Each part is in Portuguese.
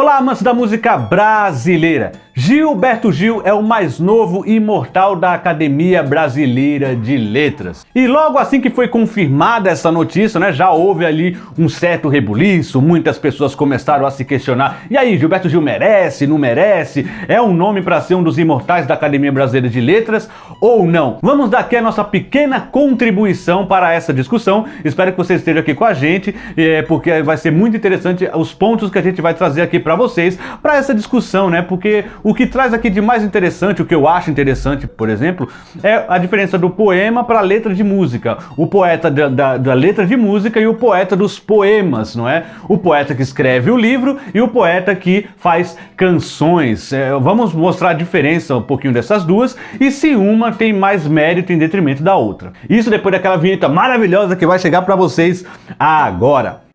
Olá, amantes da música brasileira! Gilberto Gil é o mais novo imortal da Academia Brasileira de Letras. E logo assim que foi confirmada essa notícia, né, já houve ali um certo rebuliço, muitas pessoas começaram a se questionar. E aí, Gilberto Gil merece, não merece? É um nome para ser um dos imortais da Academia Brasileira de Letras ou não? Vamos dar aqui a nossa pequena contribuição para essa discussão. Espero que você esteja aqui com a gente, porque vai ser muito interessante os pontos que a gente vai trazer aqui para vocês, para essa discussão, né? Porque o que traz aqui de mais interessante, o que eu acho interessante, por exemplo, é a diferença do poema para a letra de música. O poeta da letra de música e o poeta dos poemas, não é? O poeta que escreve o livro e o poeta que faz canções. Vamos mostrar a diferença um pouquinho dessas duas e se uma tem mais mérito em detrimento da outra. Isso depois daquela vinheta maravilhosa que vai chegar para vocês agora.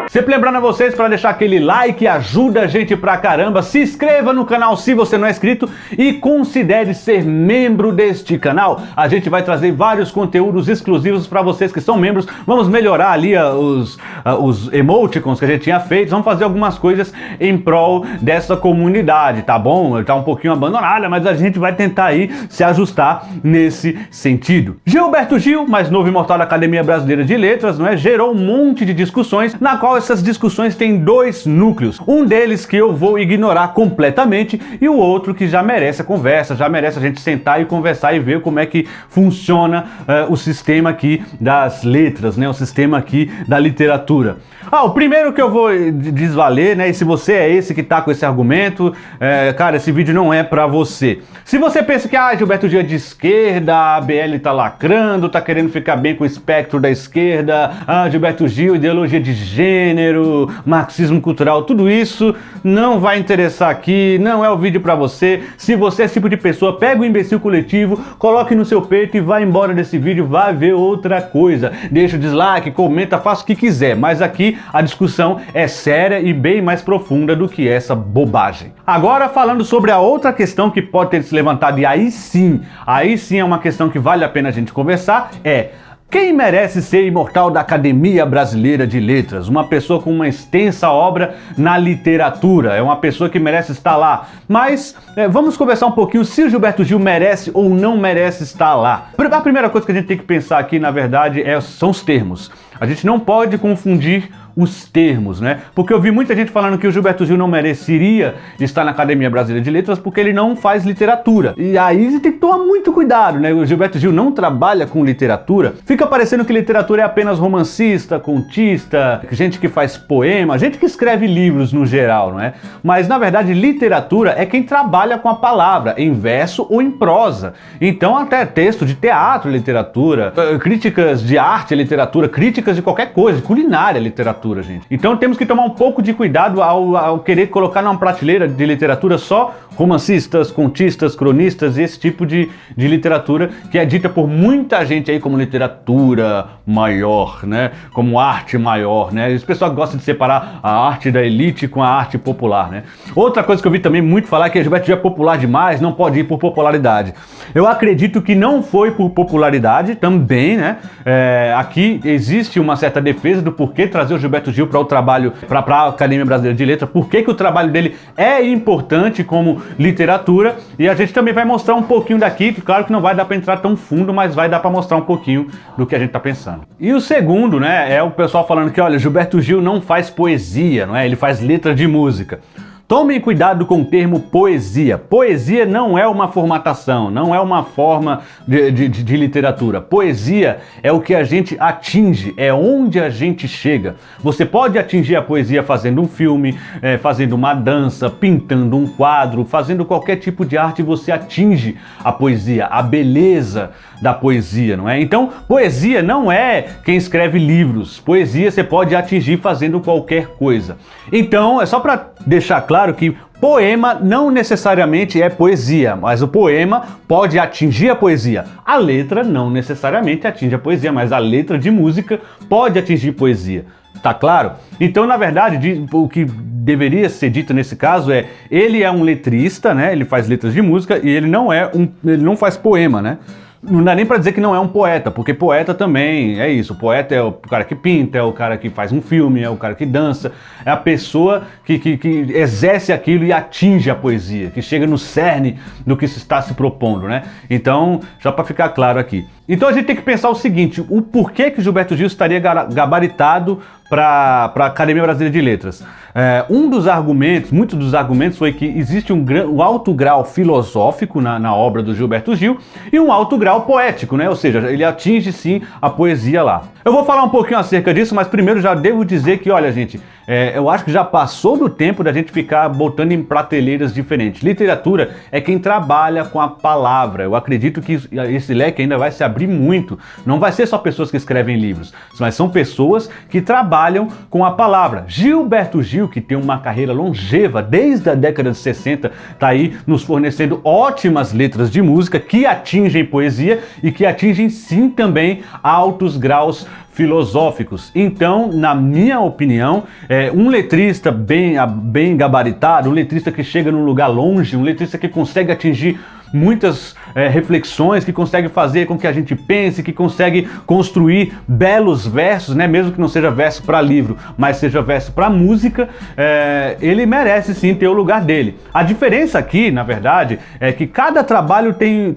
Sempre lembrando a vocês para deixar aquele like, ajuda a gente pra caramba, se inscreva no canal se você não é inscrito e considere ser membro deste canal. A gente vai trazer vários conteúdos exclusivos para vocês que são membros, vamos melhorar ali os emoticons que a gente tinha feito, vamos fazer algumas coisas em prol dessa comunidade, tá bom? Tá um pouquinho abandonada, mas a gente vai tentar aí se ajustar nesse sentido. Gilberto Gil, mais novo imortal da Academia Brasileira de Letras, não é? Gerou um monte de discussões, na qual essas discussões têm dois núcleos. Um deles que eu vou ignorar completamente e o outro que já merece a conversa, já merece a gente sentar e conversar e ver como é que funciona o sistema aqui das letras, né? O sistema aqui da literatura. O primeiro que eu vou desvaler, né? E se você é esse que tá com esse argumento, cara, esse vídeo não é pra você. Se você pensa que Gilberto Gil é de esquerda, a ABL tá lacrando, tá querendo ficar bem com o espectro da esquerda, Gilberto Gil, ideologia de gênero, marxismo cultural, tudo isso não vai interessar aqui, não é o vídeo pra você. Se você é esse tipo de pessoa, pega o imbecil coletivo, coloque no seu peito e vai embora desse vídeo, vai ver outra coisa. Deixa o dislike, comenta, faça o que quiser, mas aqui a discussão é séria e bem mais profunda do que essa bobagem. Agora falando sobre a outra questão que pode ter se levantado, e aí sim é uma questão que vale a pena a gente conversar, quem merece ser imortal da Academia Brasileira de Letras? Uma pessoa com uma extensa obra na literatura, é uma pessoa que merece estar lá. Mas vamos conversar um pouquinho se o Gilberto Gil merece ou não merece estar lá. A primeira coisa que a gente tem que pensar aqui, na verdade, são os termos. A gente não pode confundir os termos, né? Porque eu vi muita gente falando que o Gilberto Gil não mereceria estar na Academia Brasileira de Letras porque ele não faz literatura. E aí você tem que tomar muito cuidado, né? O Gilberto Gil não trabalha com literatura. Fica parecendo que literatura é apenas romancista, contista, gente que faz poema, gente que escreve livros no geral, não é? Mas na verdade literatura é quem trabalha com a palavra, em verso ou em prosa. Então até texto de teatro, literatura, críticas de arte, literatura, críticas de qualquer coisa, culinária, literatura. Gente. Então temos que tomar um pouco de cuidado ao querer colocar numa prateleira de literatura só romancistas, contistas, cronistas, esse tipo de literatura que é dita por muita gente aí como literatura maior, né? Como arte maior, né? Esse pessoal gosta de separar a arte da elite com a arte popular, né? Outra coisa que eu vi também muito falar é que Gilberto Gil é popular demais, não pode ir por popularidade. Eu acredito que não foi por popularidade também, né? Aqui existe uma certa defesa do porquê trazer o Gilberto Gil para o trabalho, para a Academia Brasileira de Letras, por que o trabalho dele é importante como literatura, e a gente também vai mostrar um pouquinho daqui, que claro que não vai dar para entrar tão fundo, mas vai dar para mostrar um pouquinho do que a gente tá pensando. E o segundo, né, é o pessoal falando que, olha, Gilberto Gil não faz poesia, não é? Ele faz letra de música. Tomem cuidado com o termo poesia. Poesia não é uma formatação, não é uma forma de literatura. Poesia é o que a gente atinge, é onde a gente chega. Você pode atingir a poesia fazendo um filme, fazendo uma dança, pintando um quadro, fazendo qualquer tipo de arte, você atinge a poesia, a beleza da poesia, não é? Então, poesia não é quem escreve livros. Poesia você pode atingir fazendo qualquer coisa. Então, é só para deixar claro que poema não necessariamente é poesia, mas o poema pode atingir a poesia. A letra não necessariamente atinge a poesia, mas a letra de música pode atingir poesia. Tá claro? Então, na verdade, o que deveria ser dito nesse caso é, ele é um letrista, né? Ele faz letras de música e ele não faz poema, né? Não dá nem pra dizer que não é um poeta, porque poeta também é isso. O poeta é o cara que pinta, é o cara que faz um filme, é o cara que dança, é a pessoa que exerce aquilo e atinge a poesia, que chega no cerne do que se está se propondo, né? Então, já para ficar claro aqui. Então a gente tem que pensar o seguinte, o porquê que Gilberto Gil estaria gabaritado para a Academia Brasileira de Letras. Muitos dos argumentos foi que existe um alto grau filosófico na obra do Gilberto Gil e um alto grau poético, né? Ou seja, ele atinge sim a poesia lá. Eu vou falar um pouquinho acerca disso, mas primeiro já devo dizer que, olha gente, eu acho que já passou do tempo da gente ficar botando em prateleiras diferentes. Literatura é quem trabalha com a palavra. Eu acredito que esse leque ainda vai se abrir muito. Não vai ser só pessoas que escrevem livros, mas são pessoas que trabalham com a palavra. Gilberto Gil, que tem uma carreira longeva, desde a década de 60, está aí nos fornecendo ótimas letras de música que atingem poesia e que atingem sim também altos graus filosóficos. Então, na minha opinião, um letrista bem gabaritado, um letrista que chega num lugar longe, um letrista que consegue atingir muitas reflexões, que consegue fazer com que a gente pense, que consegue construir belos versos, né? Mesmo que não seja verso para livro, mas seja verso para música, ele merece sim ter o lugar dele. A diferença aqui, na verdade, é que cada trabalho tem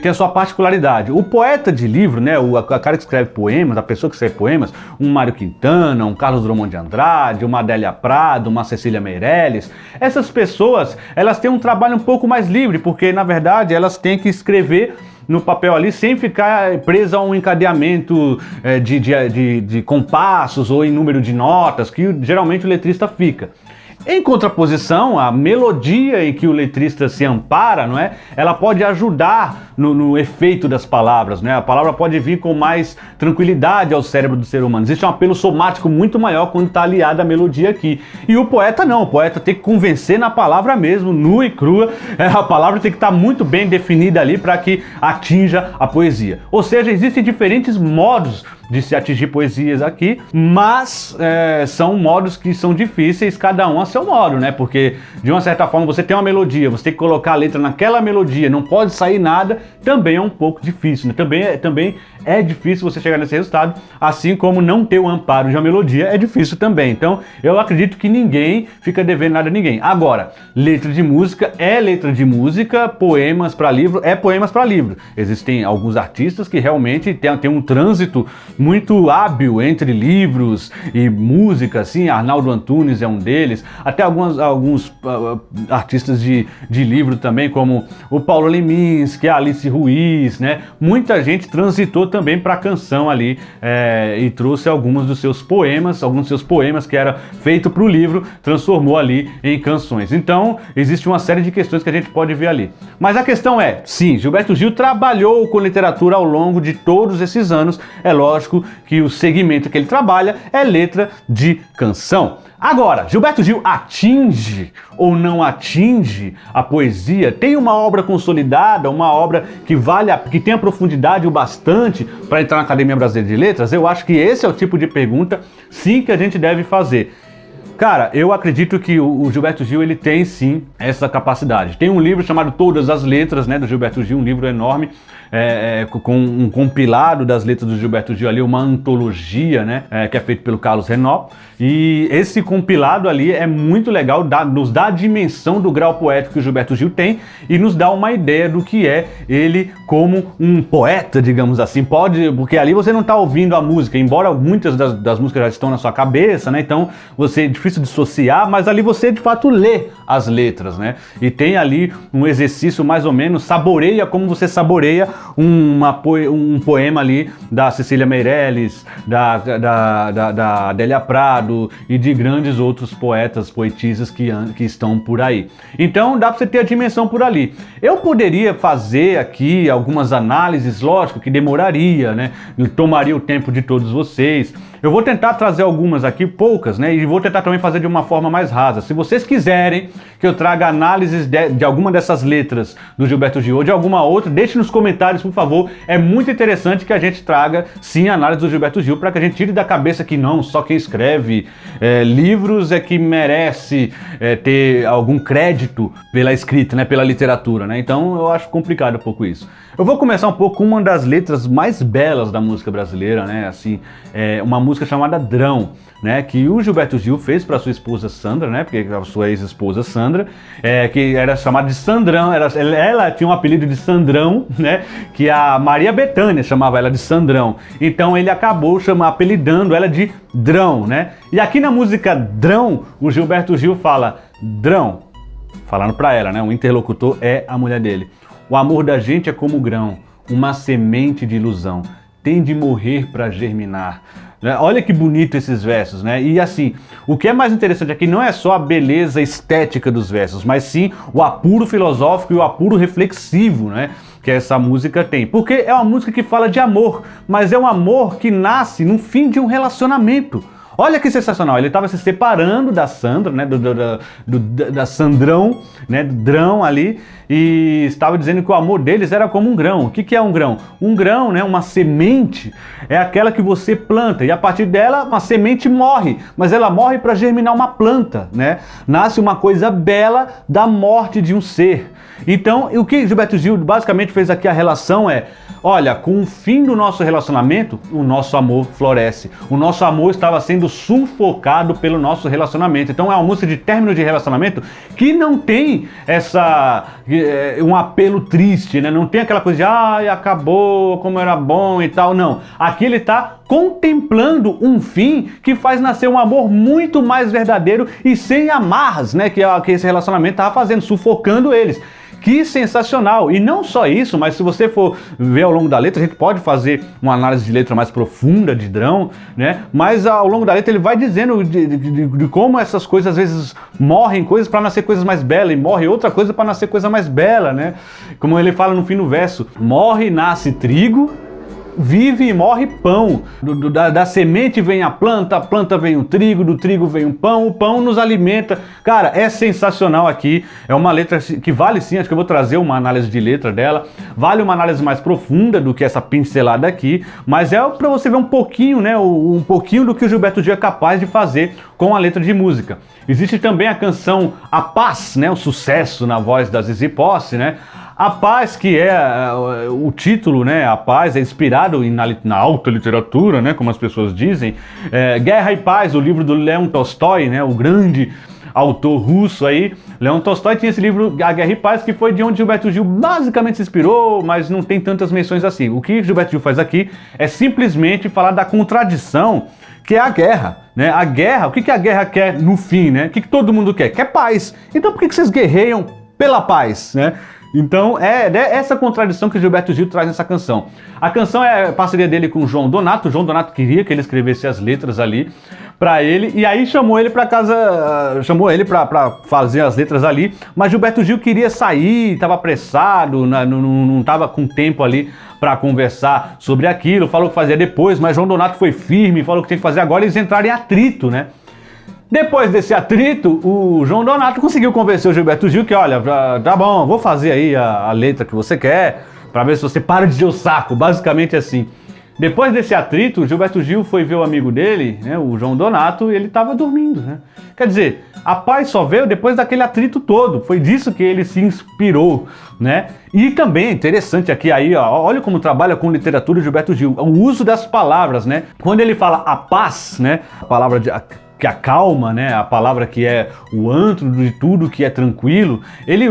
a sua particularidade. O poeta de livro, né? O cara que escreve poemas, a pessoa que escreve poemas, um Mário Quintana, um Carlos Drummond de Andrade, uma Adélia Prado, uma Cecília Meirelles, essas pessoas, elas têm um trabalho um pouco mais livre, porque na verdade elas têm que escrever no papel ali sem ficar presa a um encadeamento de compassos ou em número de notas, que geralmente o letrista fica. Em contraposição, a melodia em que o letrista se ampara, não é? Ela pode ajudar no efeito das palavras, né? A palavra pode vir com mais tranquilidade ao cérebro do ser humano. Existe um apelo somático muito maior quando está aliada à melodia aqui. E o poeta não, o poeta tem que convencer na palavra mesmo, nua e crua. A palavra tem que estar muito bem definida ali para que atinja a poesia. Ou seja, existem diferentes modos de se atingir poesias aqui, mas são modos que são difíceis, cada um a seu modo, né? Porque, de uma certa forma, você tem uma melodia, você tem que colocar a letra naquela melodia, não pode sair nada, também é um pouco difícil, né? Também é difícil você chegar nesse resultado, assim como não ter o amparo de uma melodia é difícil também. Então, eu acredito que ninguém fica devendo nada a ninguém. Agora, letra de música é letra de música, poemas para livro é poemas para livro. Existem alguns artistas que realmente têm um trânsito muito hábil entre livros e música, assim, Arnaldo Antunes é um deles, até alguns artistas de livro também, como o Paulo Leminski, a Alice Ruiz, né? Muita gente transitou também para a canção ali e trouxe alguns dos seus poemas que era feito para o livro, transformou ali em canções. Então, existe uma série de questões que a gente pode ver ali. Mas a questão é, sim, Gilberto Gil trabalhou com literatura ao longo de todos esses anos, é lógico que o segmento que ele trabalha é letra de canção. Agora, Gilberto Gil atinge ou não atinge a poesia? Tem uma obra consolidada, uma obra que tem a profundidade o bastante para entrar na Academia Brasileira de Letras? Eu acho que esse é o tipo de pergunta, sim, que a gente deve fazer. Cara, eu acredito que o Gilberto Gil, ele tem sim essa capacidade. Tem um livro chamado Todas as Letras, né, do Gilberto Gil, um livro enorme, com um compilado das letras do Gilberto Gil ali, uma antologia, né, que é feito pelo Carlos Renaud. E esse compilado ali é muito legal, nos dá a dimensão do grau poético que o Gilberto Gil tem e nos dá uma ideia do que é ele como um poeta, digamos assim. Porque ali você não está ouvindo a música, embora muitas das músicas já estão na sua cabeça, né? Então é difícil dissociar, mas ali você de fato lê as letras, né? E tem ali um exercício mais ou menos, saboreia como você saboreia um poema ali da Cecília Meirelles, da Adélia Prado e de grandes outros poetas, poetisas que estão por aí. Então dá para você ter a dimensão por ali. Eu poderia fazer aqui algumas análises, lógico que demoraria, né? Tomaria o tempo de todos vocês. Eu vou tentar trazer algumas aqui, poucas, né? E vou tentar também fazer de uma forma mais rasa. Se vocês quiserem que eu traga análises de alguma dessas letras do Gilberto Gil ou de alguma outra, deixe nos comentários, por favor. É muito interessante que a gente traga, sim, a análise do Gilberto Gil, para que a gente tire da cabeça que não, só quem escreve livros é que merece ter algum crédito pela escrita, né, pela literatura, né? Então eu acho complicado um pouco isso. Eu vou começar um pouco com uma das letras mais belas da música brasileira, né? Assim, uma música chamada Drão, né? Que o Gilberto Gil fez para sua esposa Sandra, né? Porque a sua ex-esposa Sandra, que era chamada de Sandrão, ela tinha um apelido de Sandrão, né? Que a Maria Bethânia chamava ela de Sandrão. Então ele acabou apelidando ela de Drão, né? E aqui na música Drão, o Gilberto Gil fala Drão, falando para ela, né? O interlocutor é a mulher dele. O amor da gente é como grão, uma semente de ilusão, tem de morrer para germinar. Olha que bonito esses versos, né? E assim, o que é mais interessante aqui não é só a beleza estética dos versos, mas sim o apuro filosófico e o apuro reflexivo, né? Que essa música tem. Porque é uma música que fala de amor, mas é um amor que nasce no fim de um relacionamento. Olha que sensacional, ele estava se separando da Sandra, né, da Sandrão, né, do Drão ali, e estava dizendo que o amor deles era como um grão. O que é um grão? Um grão, né, uma semente, é aquela que você planta, e a partir dela uma semente morre, mas ela morre para germinar uma planta, né? Nasce uma coisa bela da morte de um ser. Então, o que Gilberto Gil basicamente fez aqui a relação olha, com o fim do nosso relacionamento, o nosso amor floresce. O nosso amor estava sendo sufocado pelo nosso relacionamento. Então é uma música de término de relacionamento que não tem um apelo triste, né? Não tem aquela coisa de ai, acabou, como era bom e tal. Não. Aqui ele está contemplando um fim que faz nascer um amor muito mais verdadeiro e sem amarras, né? Que esse relacionamento estava fazendo, sufocando eles. Que sensacional! E não só isso, mas se você for ver ao longo da letra, a gente pode fazer uma análise de letra mais profunda de Drão, né? Mas ao longo da letra ele vai dizendo de como essas coisas às vezes morrem coisas para nascer coisas mais belas e morre outra coisa para nascer coisa mais bela, né? Como ele fala no fim do verso, morre e nasce trigo, vive e morre pão. Da semente vem a planta vem o trigo, do trigo vem o pão nos alimenta. Cara, é sensacional aqui. É uma letra que vale sim, acho que eu vou trazer uma análise de letra dela. Vale uma análise mais profunda do que essa pincelada aqui, mas é para você ver um pouquinho, né? Um pouquinho do que o Gilberto Gil é capaz de fazer com a letra de música. Existe também a canção A Paz, né? O sucesso na voz da Zizi Posse, né? A Paz, que é o título, né? A Paz é inspirado na alta literatura, né? Como as pessoas dizem. Guerra e Paz, o livro do Leon Tolstói, né? O grande autor russo aí. Leon Tolstói tinha esse livro, A Guerra e Paz, que foi de onde Gilberto Gil basicamente se inspirou, mas não tem tantas menções assim. O que Gilberto Gil faz aqui é simplesmente falar da contradição que é a guerra, né? A guerra, o que a guerra quer no fim, né? O que todo mundo quer? Quer paz. Então por que vocês guerreiam pela paz, né? Então é essa contradição que Gilberto Gil traz nessa canção. A canção é a parceria dele com o João Donato. O João Donato queria que ele escrevesse as letras ali para ele, e aí chamou ele para casa, chamou ele para fazer as letras ali, mas Gilberto Gil queria sair, estava apressado, não estava com tempo ali para conversar sobre aquilo, falou que fazia depois, mas João Donato foi firme, falou que tinha que fazer agora, e eles entraram em atrito, né? Depois desse atrito, o João Donato conseguiu convencer o Gilberto Gil que, olha, tá bom, vou fazer aí a letra que você quer, para ver se você para de encher o saco, basicamente assim. Depois desse atrito, o Gilberto Gil foi ver o amigo dele, né, o João Donato, e ele estava dormindo, né? Quer dizer, a paz só veio depois daquele atrito todo, foi disso que ele se inspirou, né? E também é interessante aqui aí, ó, olha como trabalha com literatura o Gilberto Gil, o uso das palavras, né? Quando ele fala a paz, né, a palavra que acalma, né, a palavra que é o antro de tudo que é tranquilo, ele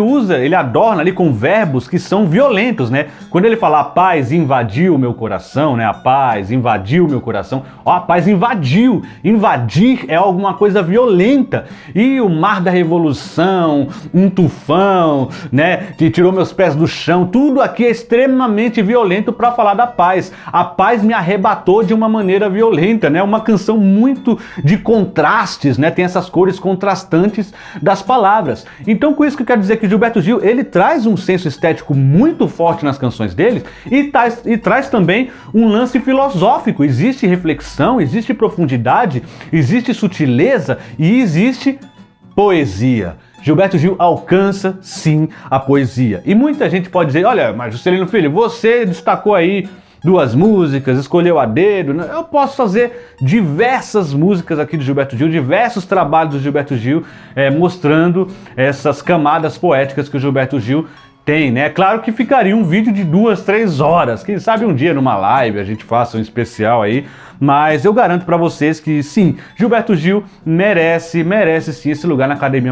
adorna ali com verbos que são violentos, né? Quando ele fala a paz invadiu o meu coração, né? A paz invadiu o meu coração, ó, a paz invadiu. Invadir é alguma coisa violenta. E o mar da revolução, um tufão, né, que tirou meus pés do chão, tudo aqui é extremamente violento para falar da paz. A paz me arrebatou de uma maneira violenta, né? Uma canção muito de contraste contrastes, né? Tem essas cores contrastantes das palavras. Então, com isso que eu quero dizer que Gilberto Gil, ele traz um senso estético muito forte nas canções dele e traz também um lance filosófico. Existe reflexão, existe profundidade, existe sutileza e existe poesia. Gilberto Gil alcança, sim, a poesia. E muita gente pode dizer, olha, mas Juscelino Filho, você destacou aí 2 músicas, escolheu a dedo. Eu posso fazer diversas músicas aqui do Gilberto Gil, diversos trabalhos do Gilberto Gil, mostrando essas camadas poéticas que o Gilberto Gil tem, né? Claro que ficaria um vídeo de 2, 3 horas. Quem sabe um dia numa live a gente faça um especial aí. Mas eu garanto pra vocês que sim, Gilberto Gil merece sim esse lugar na Academia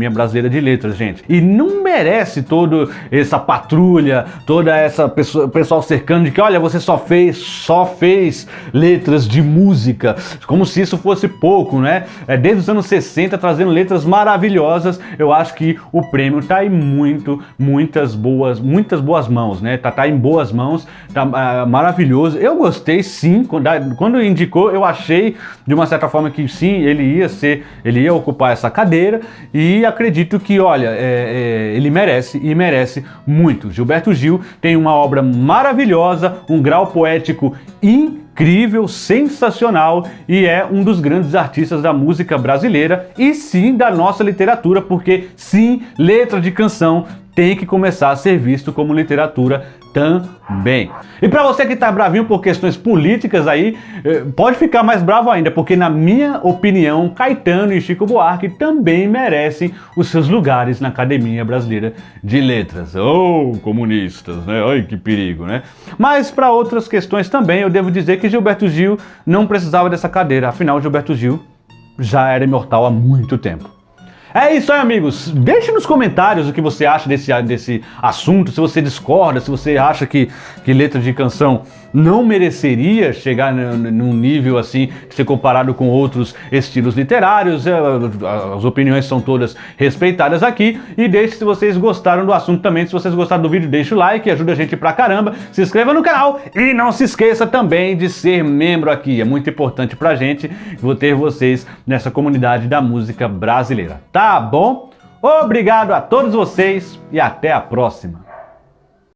Brasileira de Letras, gente. E não merece toda essa patrulha, toda essa pessoal cercando de que, olha, você só fez letras de música, como se isso fosse pouco, né? Desde os anos 60 trazendo letras maravilhosas. Eu acho que o prêmio tá em muitas boas mãos, né? Tá em boas mãos, tá maravilhoso. Eu gostei sim. Quando indicou, eu achei de uma certa forma que sim, ele ia ocupar essa cadeira e acredito que, olha, ele merece muito. Gilberto Gil tem uma obra maravilhosa, um grau poético incrível, sensacional e é um dos grandes artistas da música brasileira e sim da nossa literatura, porque sim, letra de canção tem que começar a ser visto como literatura também. E para você que tá bravinho por questões políticas aí, pode ficar mais bravo ainda, porque na minha opinião, Caetano e Chico Buarque também merecem os seus lugares na Academia Brasileira de Letras. Oh, comunistas, né? Ai, que perigo, né? Mas para outras questões também, eu devo dizer que Gilberto Gil não precisava dessa cadeira, afinal Gilberto Gil já era imortal há muito tempo. É isso aí, amigos. Deixe nos comentários o que você acha desse assunto, se você discorda, se você acha que letra de canção não mereceria chegar num nível assim, ser comparado com outros estilos literários. As opiniões são todas respeitadas aqui. E deixe se vocês gostaram do assunto também. Se vocês gostaram do vídeo, deixa o like, ajuda a gente pra caramba. Se inscreva no canal e não se esqueça também de ser membro aqui. É muito importante pra gente ter vocês nessa comunidade da música brasileira. Tá bom? Obrigado a todos vocês e até a próxima.